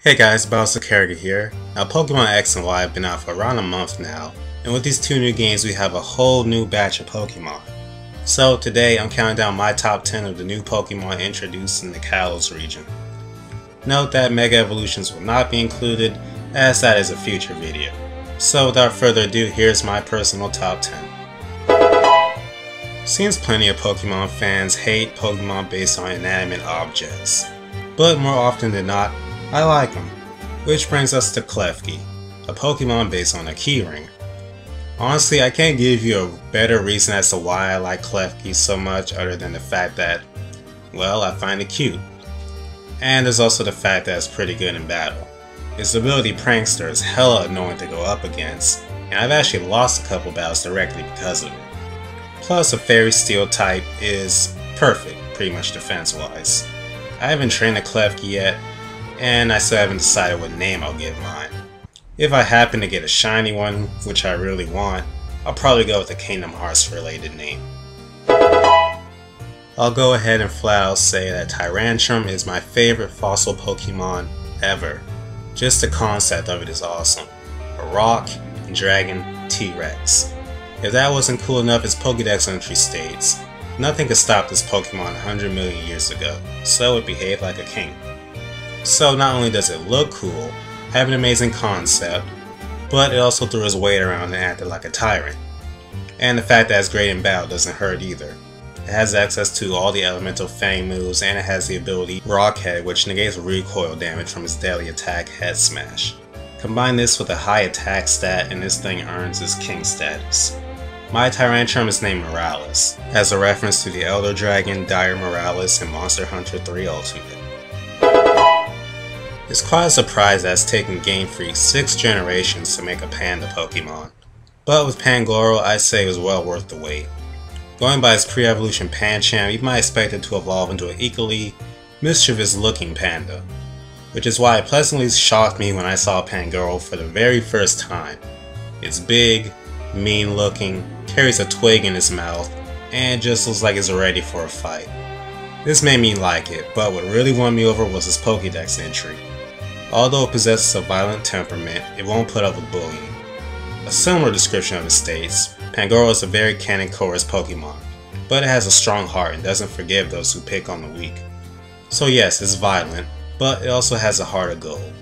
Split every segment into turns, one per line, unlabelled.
Hey guys, BaoZakeruga here. Now Pokemon X and Y have been out for around a month now, and with these two new games we have a whole new batch of Pokemon. So today I'm counting down my top 10 of the new Pokemon introduced in the Kalos region. Note that Mega Evolutions will not be included, as that is a future video. So without further ado, here's my personal top 10. Seems plenty of Pokemon fans hate Pokemon based on inanimate objects, but more often than not, I like them. Which brings us to Klefki, a Pokemon based on a keyring. Honestly, I can't give you a better reason as to why I like Klefki so much other than the fact that, well, I find it cute. And there's also the fact that it's pretty good in battle. Its ability Prankster is hella annoying to go up against, and I've actually lost a couple battles directly because of it. Plus, a Fairy Steel type is perfect, pretty much defense-wise. I haven't trained a Klefki yet, and I still haven't decided what name I'll give mine. If I happen to get a shiny one, which I really want, I'll probably go with a Kingdom Hearts related name. I'll go ahead and flat out say that Tyrantrum is my favorite fossil Pokemon ever. Just the concept of it is awesome. A rock, dragon, T-Rex. If that wasn't cool enough, its Pokédex entry states, nothing could stop this Pokemon 100 million years ago, so it behaved like a king. So not only does it look cool, have an amazing concept, but it also threw its weight around and acted like a tyrant. And the fact that it's great in battle doesn't hurt either. It has access to all the elemental fang moves, and it has the ability Rock Head, which negates recoil damage from its daily attack Head Smash. Combine this with a high attack stat and this thing earns its king status. My Tyrantrum is named Morales, as a reference to the Elder Dragon Dire Morales in Monster Hunter 3 Ultimate. It's quite a surprise that it's taken Game Freak 6 generations to make a panda Pokemon, but with Pangoro I'd say it was well worth the wait. Going by its pre-evolution Pancham, you might expect it to evolve into an equally mischievous looking panda, which is why it pleasantly shocked me when I saw Pangoro for the very first time. It's big, mean looking, carries a twig in its mouth, and just looks like it's ready for a fight. This made me like it, but what really won me over was its Pokédex entry. Although it possesses a violent temperament, it won't put up with bullying. A similar description of it states, Pangoro is a very cantankerous Pokemon, but it has a strong heart and doesn't forgive those who pick on the weak. So yes, it's violent, but it also has a heart of gold.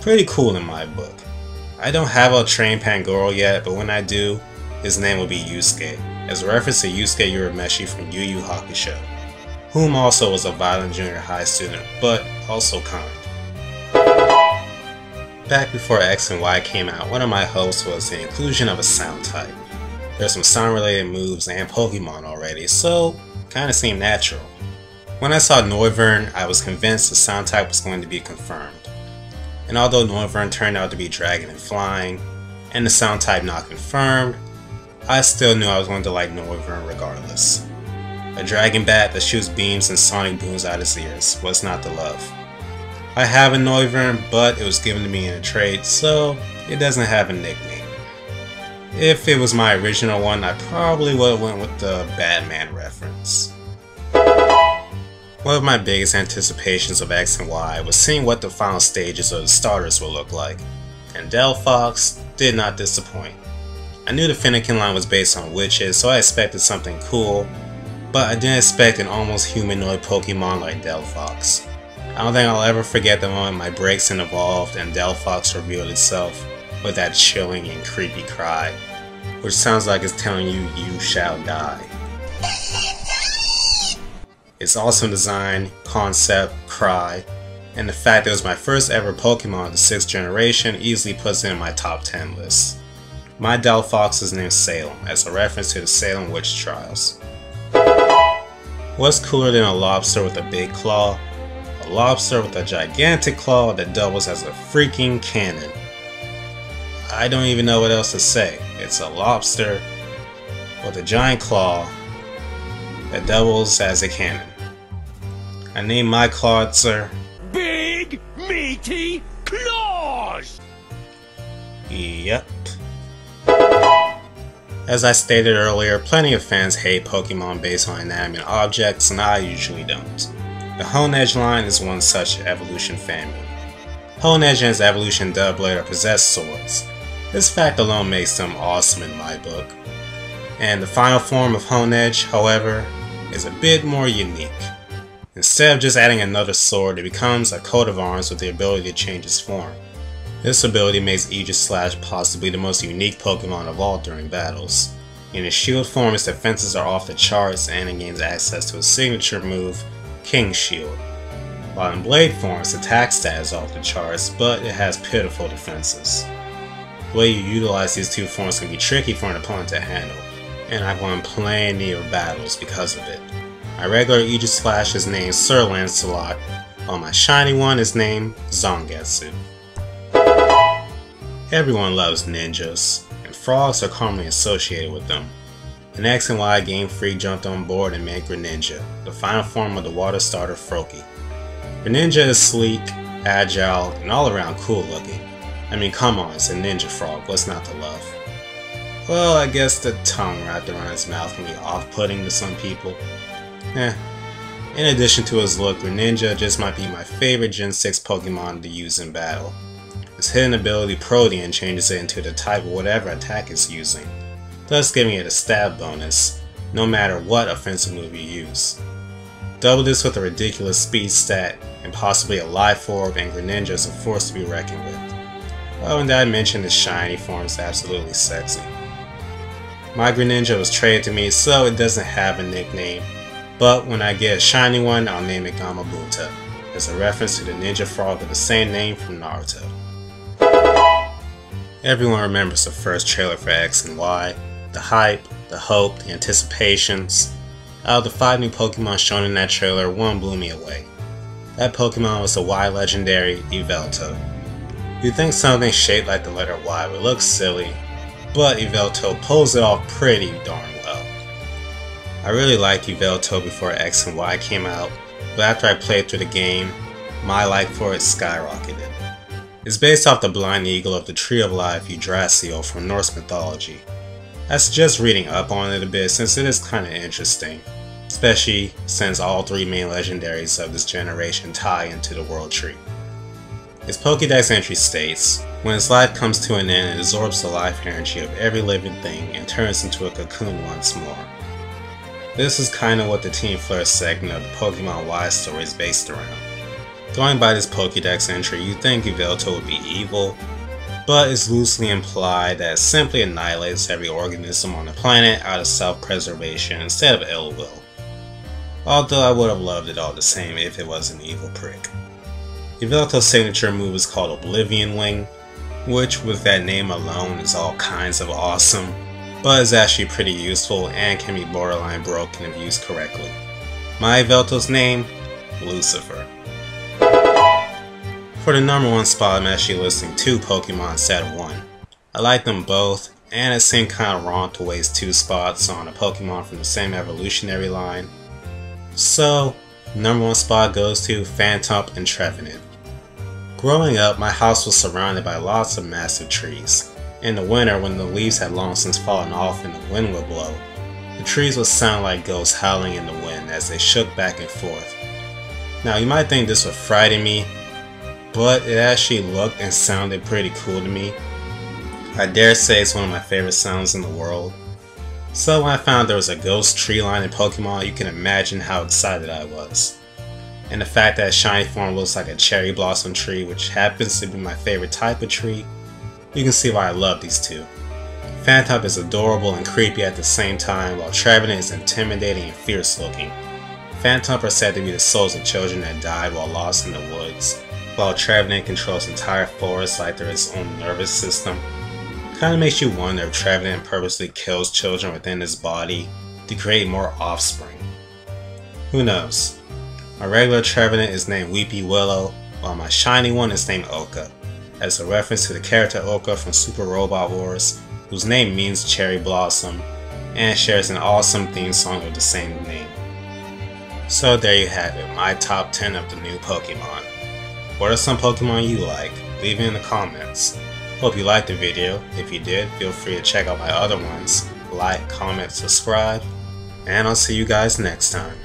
Pretty cool in my book. I don't have a trained Pangoro yet, but when I do, his name will be Yusuke, as a reference to Yusuke Urameshi from Yu Yu Hakusho, whom also was a violent junior high student, but also kind. Back before X and Y came out, one of my hopes was the inclusion of a sound type. There's some sound related moves and Pokemon already, so kinda seemed natural. When I saw Noivern, I was convinced the sound type was going to be confirmed. And although Noivern turned out to be Dragon and Flying, and the sound type not confirmed, I still knew I was going to like Noivern regardless. A Dragon Bat that shoots beams and sonic booms out its ears was not the love. I have a Noivern, but it was given to me in a trade, so it doesn't have a nickname. If it was my original one, I probably would have went with the Batman reference. One of my biggest anticipations of X and Y was seeing what the final stages of the starters would look like, and Delphox did not disappoint. I knew the Fennekin line was based on witches, so I expected something cool, but I didn't expect an almost humanoid Pokemon like Delphox. I don't think I'll ever forget the moment my Braixen evolved and Delphox revealed itself with that chilling and creepy cry, which sounds like it's telling you, you shall die. Its awesome design, concept, cry, and the fact that it was my first ever Pokemon of the 6th generation easily puts it in my top 10 list. My Delphox is named Salem, as a reference to the Salem witch trials. What's cooler than a lobster with a big claw? A lobster with a gigantic claw that doubles as a freaking cannon. I don't even know what else to say. It's a lobster with a giant claw that doubles as a cannon. I named my Clawitzer Big Meaty Claws! Yep. As I stated earlier, plenty of fans hate Pokemon based on inanimate objects, and I usually don't. The honedge line is one such evolution family. Honedge and his evolution Doublade are possessed swords. This fact alone makes them awesome in my book. And the final form of honedge, however, is a bit more unique. Instead of just adding another sword, it becomes a coat of arms with the ability to change its form. This ability makes Aegislash possibly the most unique Pokemon of all during battles. In its shield form, its defenses are off the charts and it gains access to a signature move, King Shield. While in blade form, its attack stat is off the charts, but it has pitiful defenses. The way you utilize these two forms can be tricky for an opponent to handle, and I've won plenty of battles because of it. My regular Aegislash is named Sir Lancelot, while my shiny one is named Zangetsu. Everyone loves ninjas, and frogs are commonly associated with them. In X and Y, Game Freak jumped on board and made Greenninja, the final form of the water starter Froakie. Greenninja is sleek, agile, and all around cool looking. I mean, come on, it's a ninja frog, what's not to love? Well, I guess the tongue wrapped around his mouth can be off-putting to some people. In addition to his look, Greenninja just might be my favorite Gen 6 Pokemon to use in battle. His hidden ability Protean changes it into the type of whatever attack it's using, thus giving it a stab bonus, no matter what offensive move you use. Double this with a ridiculous speed stat, and possibly a life orb, and Greenninja is a force to be reckoned with. Oh, and did I mention his shiny form is absolutely sexy. My Greenninja was traded to me, so it doesn't have a nickname, but when I get a shiny one, I'll name it Gamabunta, as a reference to the ninja frog with the same name from Naruto. Everyone remembers the first trailer for X and Y, the hype, the hope, the anticipations. Out of the 5 new Pokemon shown in that trailer, one blew me away. That Pokemon was the Y legendary Yveltal. You'd think something shaped like the letter Y would look silly, but Yveltal pulls it off pretty darn well. I really liked Yveltal before X and Y came out, but after I played through the game, my like for it skyrocketed. It's based off the blind eagle of the Tree of Life Yggdrasil from Norse mythology. I suggest reading up on it a bit since it is kinda interesting, especially since all 3 main legendaries of this generation tie into the World Tree. Its Pokédex entry states, when its life comes to an end, it absorbs the life energy of every living thing and turns into a cocoon once more. This is kinda what the Team Flare segment of the Pokemon Y story is based around. Going by this Pokédex entry, you'd think Yveltal would be evil, but it's loosely implied that it simply annihilates every organism on the planet out of self-preservation instead of ill will. Although I would have loved it all the same if it was an evil prick. Yveltal's signature move is called Oblivion Wing, which with that name alone is all kinds of awesome, but is actually pretty useful and can be borderline broken if used correctly. My Yveltal's name? Lucifer. For the number 1 spot, I'm actually listing 2 Pokemon instead of 1. I like them both, and it seemed kinda wrong to waste 2 spots on a Pokemon from the same evolutionary line. So, number 1 spot goes to Phantom and Trevenant. Growing up, my house was surrounded by lots of massive trees. In the winter, when the leaves had long since fallen off and the wind would blow, the trees would sound like ghosts howling in the wind as they shook back and forth. Now, you might think this would frighten me, but it actually looked and sounded pretty cool to me. I dare say it's one of my favorite sounds in the world. So when I found there was a ghost tree line in Pokemon, you can imagine how excited I was. And the fact that shiny form looks like a cherry blossom tree, which happens to be my favorite type of tree, you can see why I love these 2. Phantom is adorable and creepy at the same time, while Trevenant is intimidating and fierce looking. Phantom are said to be the souls of children that died while lost in the woods, while Trevenant controls entire forests like they're its own nervous system. Kinda makes you wonder if Trevenant purposely kills children within his body to create more offspring. Who knows? My regular Trevenant is named Weepy Willow, while my shiny one is named Oka, as a reference to the character Oka from Super Robot Wars, whose name means cherry blossom, and shares an awesome theme song of the same name. So there you have it, my top 10 of the new Pokemon. What are some Pokemon you like? Leave it in the comments. Hope you liked the video. If you did, feel free to check out my other ones. Like, comment, subscribe, and I'll see you guys next time.